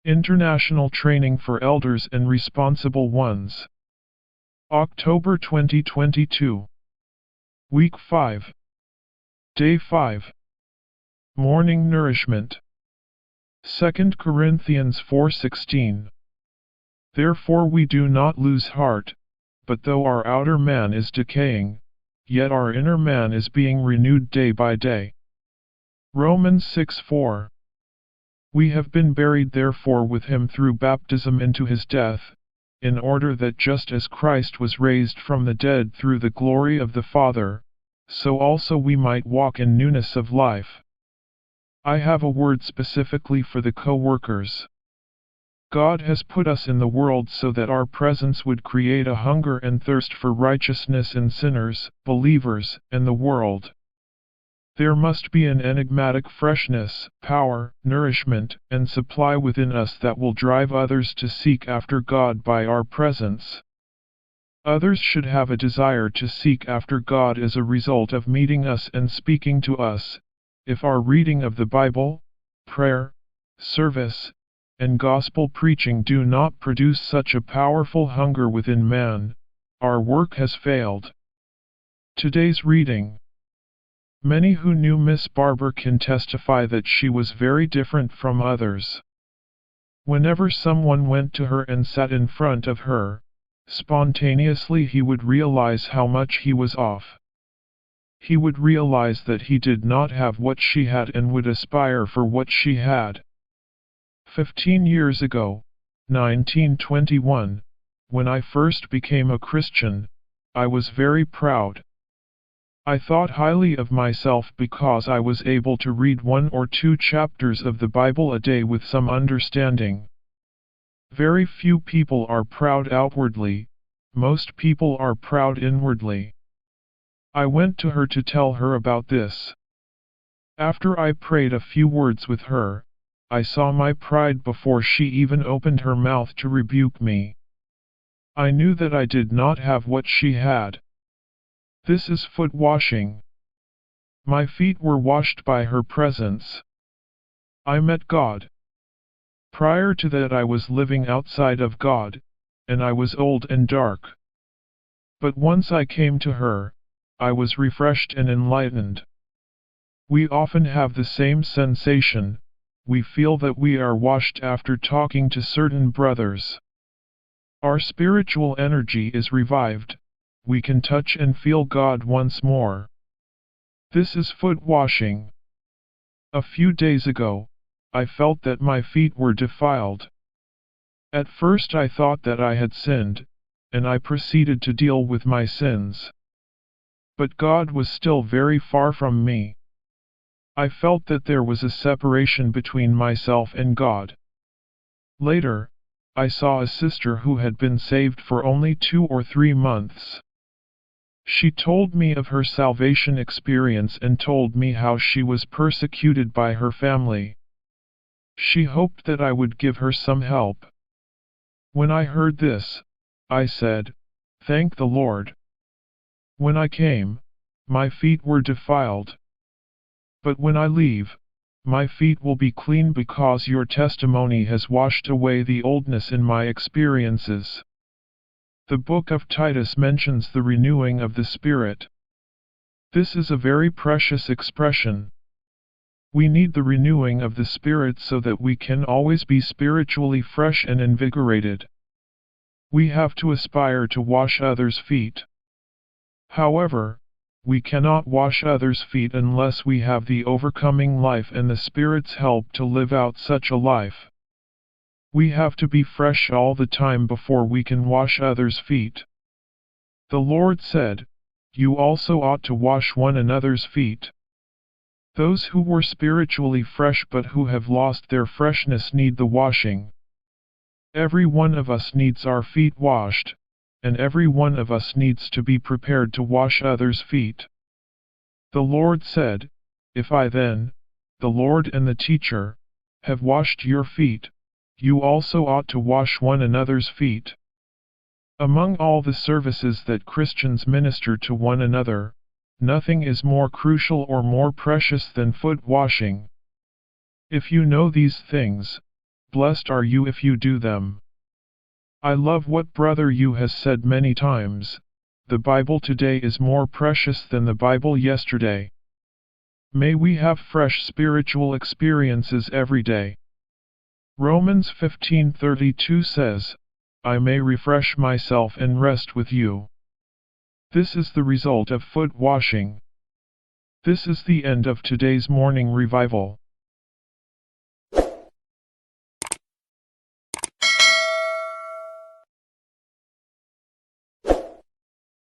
International Training for Elders and Responsible Ones. October 2022. Week 5. Day 5. Morning Nourishment. 2 Corinthians 4:16. Therefore we do not lose heart, but though our outer man is decaying, yet our inner man is being renewed day by day. Romans 6:4. We have been buried therefore with him through baptism into his death, in order that just as Christ was raised from the dead through the glory of the Father, so also we might walk in newness of life. I have a word specifically for the co-workers. God has put us in the world so that our presence would create a hunger and thirst for righteousness in sinners, believers, and the world. There must be an enigmatic freshness, power, nourishment, and supply within us that will drive others to seek after God by our presence. Others should have a desire to seek after God as a result of meeting us and speaking to us. If our reading of the Bible, prayer, service, and gospel preaching do not produce such a powerful hunger within man, our work has failed. Today's reading. Many who knew Miss Barber can testify that she was very different from others. Whenever someone went to her and sat in front of her, spontaneously he would realize how much he was off. He would realize that he did not have what she had and would aspire for what she had. 15 years ago, 1921, when I first became a Christian, I was very proud. I thought highly of myself because I was able to read 1 or 2 chapters of the Bible a day with some understanding. Very few people are proud outwardly, most people are proud inwardly. I went to her to tell her about this. After I prayed a few words with her, I saw my pride before she even opened her mouth to rebuke me. I knew that I did not have what she had. This is foot washing. My feet were washed by her presence. I met God. Prior to that I was living outside of God, and I was old and dark. But once I came to her, I was refreshed and enlightened. We often have the same sensation. We feel that we are washed after talking to certain brothers. Our spiritual energy is revived. We can touch and feel God once more. This is foot washing. A few days ago, I felt that my feet were defiled. At first I thought that I had sinned, and I proceeded to deal with my sins. But God was still very far from me. I felt that there was a separation between myself and God. Later, I saw a sister who had been saved for only 2 or 3 months. She told me of her salvation experience and told me how she was persecuted by her family. She hoped that I would give her some help. When I heard this, I said, "Thank the Lord." When I came, my feet were defiled. But when I leave, my feet will be clean because your testimony has washed away the oldness in my experiences. The book of Titus mentions the renewing of the Spirit. This is a very precious expression. We need the renewing of the Spirit so that we can always be spiritually fresh and invigorated. We have to aspire to wash others' feet. However, we cannot wash others' feet unless we have the overcoming life and the Spirit's help to live out such a life. We have to be fresh all the time before we can wash others' feet. The Lord said, "You also ought to wash one another's feet." Those who were spiritually fresh but who have lost their freshness need the washing. Every one of us needs our feet washed, and every one of us needs to be prepared to wash others' feet. The Lord said, "If I then, the Lord and the teacher, have washed your feet, you also ought to wash one another's feet." Among all the services that Christians minister to one another, nothing is more crucial or more precious than foot washing. If you know these things, blessed are you if you do them. I love what Brother Yu has said many times. The Bible today is more precious than the Bible yesterday. May we have fresh spiritual experiences every day. Romans 15:32 says, I may refresh myself and rest with you. This is the result of foot washing. This is the end of today's morning revival.